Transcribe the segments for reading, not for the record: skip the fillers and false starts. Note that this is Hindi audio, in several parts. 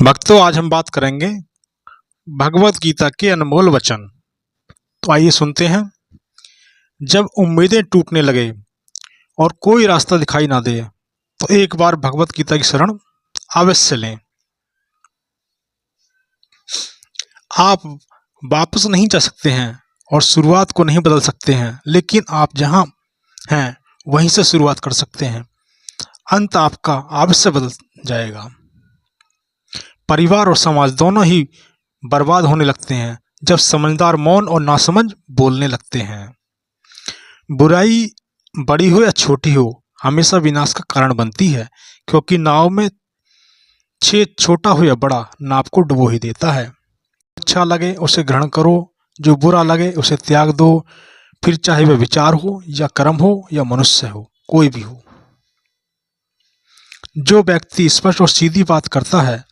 भक्तों, आज हम बात करेंगे भगवत गीता के अनमोल वचन। तो आइए सुनते हैं। जब उम्मीदें टूटने लगे और कोई रास्ता दिखाई ना दे तो एक बार भगवत गीता की शरण अवश्य लें। आप वापस नहीं जा सकते हैं और शुरुआत को नहीं बदल सकते हैं, लेकिन आप जहां हैं वहीं से शुरुआत कर सकते हैं। अंत आपका अवश्य बदल जाएगा। परिवार और समाज दोनों ही बर्बाद होने लगते हैं जब समझदार मौन और नासमझ बोलने लगते हैं। बुराई बड़ी हो या छोटी हो, हमेशा विनाश का कारण बनती है, क्योंकि नाव में छेद छोटा हो या बड़ा, नाव को डुबो ही देता है। अच्छा लगे उसे ग्रहण करो, जो बुरा लगे उसे त्याग दो, फिर चाहे वह विचार हो या कर्म हो या मनुष्य हो, कोई भी हो। जो व्यक्ति स्पष्ट और सीधी बात करता है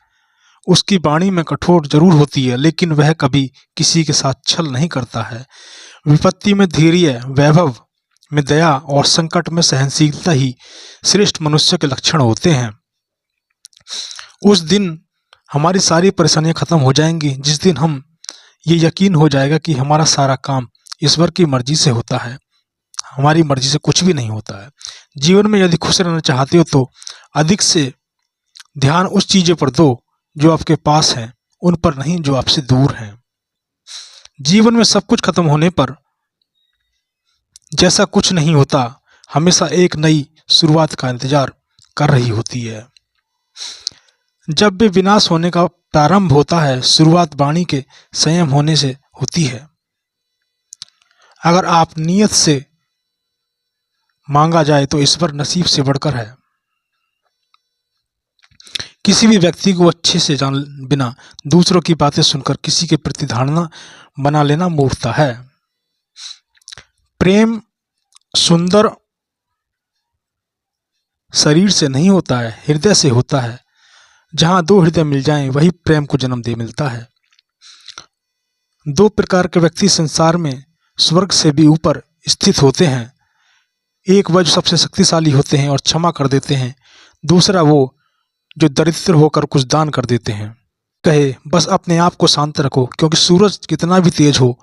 उसकी वाणी में कठोर जरूर होती है, लेकिन वह कभी किसी के साथ छल नहीं करता है। विपत्ति में धैर्य, वैभव में दया और संकट में सहनशीलता ही श्रेष्ठ मनुष्य के लक्षण होते हैं। उस दिन हमारी सारी परेशानियां खत्म हो जाएंगी, जिस दिन हम ये यकीन हो जाएगा कि हमारा सारा काम ईश्वर की मर्जी से होता है, हमारी मर्जी से कुछ भी नहीं होता है। जीवन में यदि खुश रहना चाहते हो तो अधिक से ध्यान उस चीज़ों पर दो जो आपके पास हैं, उन पर नहीं जो आपसे दूर हैं। जीवन में सब कुछ खत्म होने पर जैसा कुछ नहीं होता, हमेशा एक नई शुरुआत का इंतजार कर रही होती है। जब भी विनाश होने का प्रारंभ होता है, शुरुआत वाणी के संयम होने से होती है। अगर आप नियत से मांगा जाए तो ईश्वर नसीब से बढ़कर है। किसी भी व्यक्ति को अच्छे से जान बिना दूसरों की बातें सुनकर किसी के प्रति धारणा बना लेना मूर्खता है। प्रेम सुंदर शरीर से नहीं होता है, हृदय से होता है। जहां दो हृदय मिल जाएं, वही प्रेम को जन्म दे मिलता है। दो प्रकार के व्यक्ति संसार में स्वर्ग से भी ऊपर स्थित होते हैं। एक वह जो सबसे शक्तिशाली होते हैं और क्षमा कर देते हैं, दूसरा वो जो दरिद्र होकर कुछ दान कर देते हैं। कहे बस अपने आप को शांत रखो, क्योंकि सूरज कितना भी तेज हो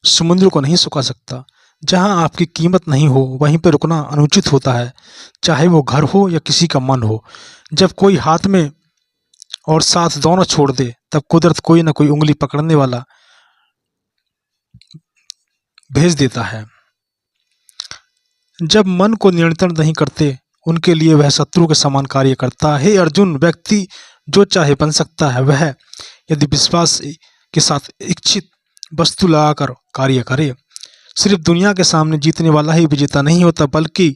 समुद्र को नहीं सुखा सकता। जहां आपकी कीमत नहीं हो वहीं पर रुकना अनुचित होता है, चाहे वो घर हो या किसी का मन हो। जब कोई हाथ में और साथ दोनों छोड़ दे, तब कुदरत कोई ना कोई उंगली पकड़ने वाला भेज देता है। जब मन को नियंत्रण नहीं करते, उनके लिए वह शत्रु के समान कार्य करता है। हे अर्जुन, व्यक्ति जो चाहे बन सकता है, वह यदि विश्वास के साथ इच्छित वस्तु लगाकर कार्य करे। सिर्फ दुनिया के सामने जीतने वाला ही विजेता नहीं होता, बल्कि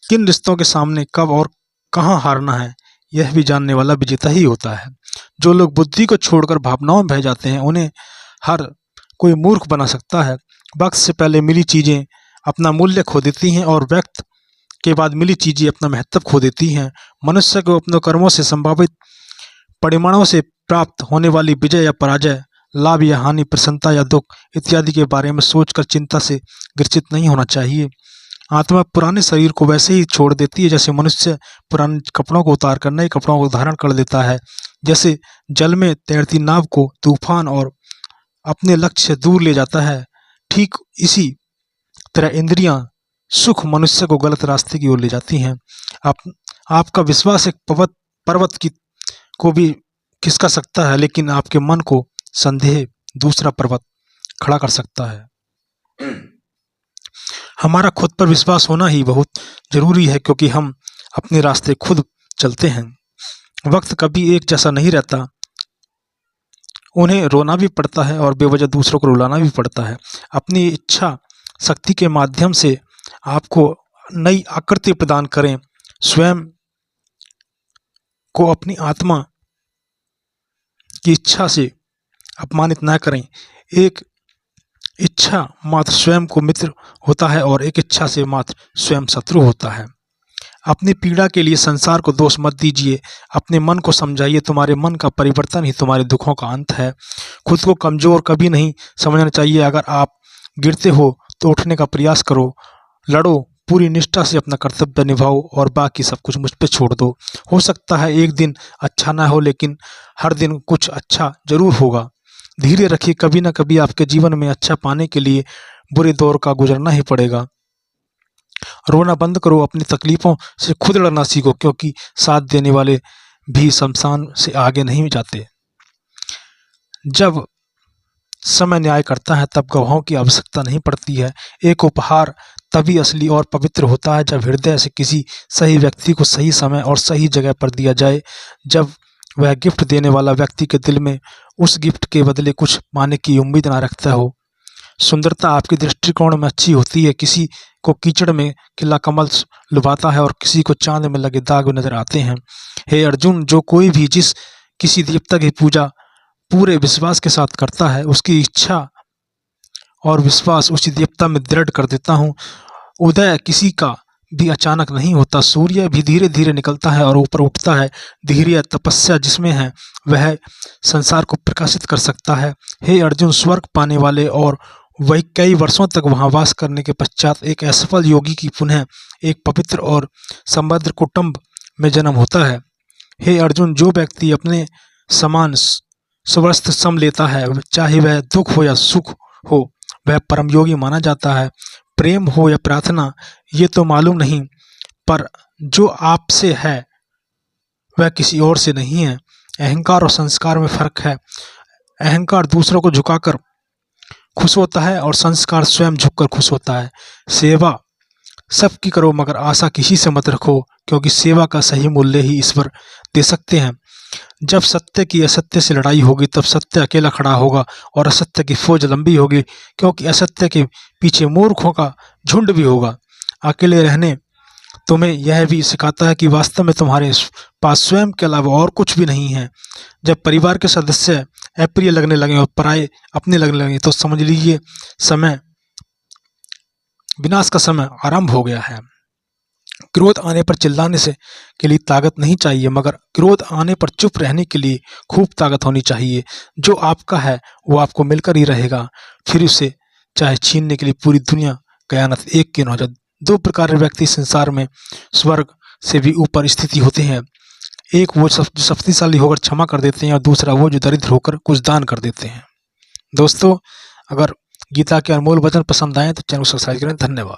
किन रिश्तों के सामने कब और कहां हारना है, यह भी जानने वाला विजेता ही होता है। जो लोग बुद्धि को छोड़कर भावनाओं में बह जाते हैं, उन्हें हर कोई मूर्ख बना सकता है। वक्त से पहले मिली चीजें अपना मूल्य खो देती हैं और वक्त के बाद मिली चीजें अपना महत्व खो देती हैं। मनुष्य को अपने कर्मों से संभावित परिणामों से प्राप्त होने वाली विजय या पराजय, लाभ या हानि, प्रसन्नता या दुख इत्यादि के बारे में सोचकर चिंता से ग्रसित नहीं होना चाहिए। आत्मा पुराने शरीर को वैसे ही छोड़ देती है जैसे मनुष्य पुराने कपड़ों को उतार कर नए कपड़ों को धारण कर लेता है। जैसे जल में तैरती नाव को तूफान और अपने लक्ष्य से दूर ले जाता है, ठीक इसी तरह इंद्रियां सुख मनुष्य को गलत रास्ते की ओर ले जाती हैं। आपका विश्वास एक पर्वत की को भी खिसका सकता है, लेकिन आपके मन को संदेह दूसरा पर्वत खड़ा कर सकता है। हमारा खुद पर विश्वास होना ही बहुत जरूरी है, क्योंकि हम अपने रास्ते खुद चलते हैं। वक्त कभी एक जैसा नहीं रहता, उन्हें रोना भी पड़ता है और बेवजह दूसरों को रुलाना भी पड़ता है। अपनी इच्छा शक्ति के माध्यम से आपको नई आकृति प्रदान करें। स्वयं को अपनी आत्मा की इच्छा से अपमानित न करें। एक इच्छा मात्र स्वयं को मित्र होता है और एक इच्छा से मात्र स्वयं शत्रु होता है। अपनी पीड़ा के लिए संसार को दोष मत दीजिए, अपने मन को समझाइए। तुम्हारे मन का परिवर्तन ही तुम्हारे दुखों का अंत है। खुद को कमजोर कभी नहीं समझना चाहिए। अगर आप गिरते हो तो उठने का प्रयास करो, लड़ो, पूरी निष्ठा से अपना कर्तव्य निभाओ और बाकी सब कुछ मुझ पे छोड़ दो। हो सकता है एक दिन अच्छा ना हो, लेकिन हर दिन कुछ अच्छा जरूर होगा। धीरे रखिए, कभी ना कभी आपके जीवन में अच्छा पाने के लिए बुरे दौर का गुजरना ही पड़ेगा। रोना बंद करो, अपनी तकलीफों से खुद लड़ना सीखो, क्योंकि साथ देने वाले भी शमशान से आगे नहीं जाते। जब समय न्याय करता है तब गवाहों की आवश्यकता नहीं पड़ती है। एक उपहार तभी असली और पवित्र होता है जब हृदय से किसी सही व्यक्ति को सही समय और सही जगह पर दिया जाए। जब वह गिफ्ट देने वाला व्यक्ति के दिल में उस गिफ्ट के बदले कुछ पाने की उम्मीद ना रखता हो। सुंदरता आपके दृष्टिकोण में अच्छी होती है। किसी को कीचड़ में खिला कमल लुभाता है और किसी को चांद में लगे दाग नजर आते हैं। हे अर्जुन, जो कोई भी जिस किसी देवता की पूजा पूरे विश्वास के साथ करता है, उसकी इच्छा और विश्वास उसी देवता में दृढ़ कर देता हूँ। उदय किसी का भी अचानक नहीं होता, सूर्य भी धीरे धीरे निकलता है और ऊपर उठता है। धैर्य तपस्या जिसमें है वह संसार को प्रकाशित कर सकता है। हे अर्जुन, स्वर्ग पाने वाले और वही कई वर्षों तक वहां वास करने के पश्चात एक असफल योगी की पुनः एक पवित्र और समृद्ध कुटुंब में जन्म होता है। हे अर्जुन, जो व्यक्ति अपने समान स्वस्थ सम लेता है, चाहे वह दुख हो या सुख हो, वह परम योगी माना जाता है। प्रेम हो या प्रार्थना ये तो मालूम नहीं, पर जो आपसे है वह किसी और से नहीं है। अहंकार और संस्कार में फर्क है। अहंकार दूसरों को झुकाकर खुश होता है और संस्कार स्वयं झुककर खुश होता है। सेवा सबकी करो, मगर आशा किसी से मत रखो, क्योंकि सेवा का सही मूल्य ही ईश्वर दे सकते हैं। जब सत्य की असत्य से लड़ाई होगी तब सत्य अकेला खड़ा होगा और असत्य की फौज लंबी होगी, क्योंकि असत्य के पीछे मूर्खों का झुंड भी होगा। अकेले रहने तुम्हें यह भी सिखाता है कि वास्तव में तुम्हारे पास स्वयं के अलावा और कुछ भी नहीं है। जब परिवार के सदस्य अप्रिय लगने लगे और पराये अपने लगने लगे तो समझ लीजिए समय विनाश का समय आरंभ हो गया है। क्रोध आने पर चिल्लाने से के लिए ताकत नहीं चाहिए, मगर क्रोध आने पर चुप रहने के लिए खूब ताकत होनी चाहिए। जो आपका है वो आपको मिलकर ही रहेगा, फिर उसे चाहे छीनने के लिए पूरी दुनिया कयानत एक क्यों न हो जाए। दो प्रकार के व्यक्ति संसार में स्वर्ग से भी ऊपर स्थिति होते हैं। एक वो जो शक्तिशाली होकर क्षमा कर देते हैं और दूसरा वो जो दरिद्र होकर कुछ दान कर देते हैं। दोस्तों, अगर गीता के अनमोल वचन पसंद आए तो चैनल को सब्सक्राइब करें। धन्यवाद।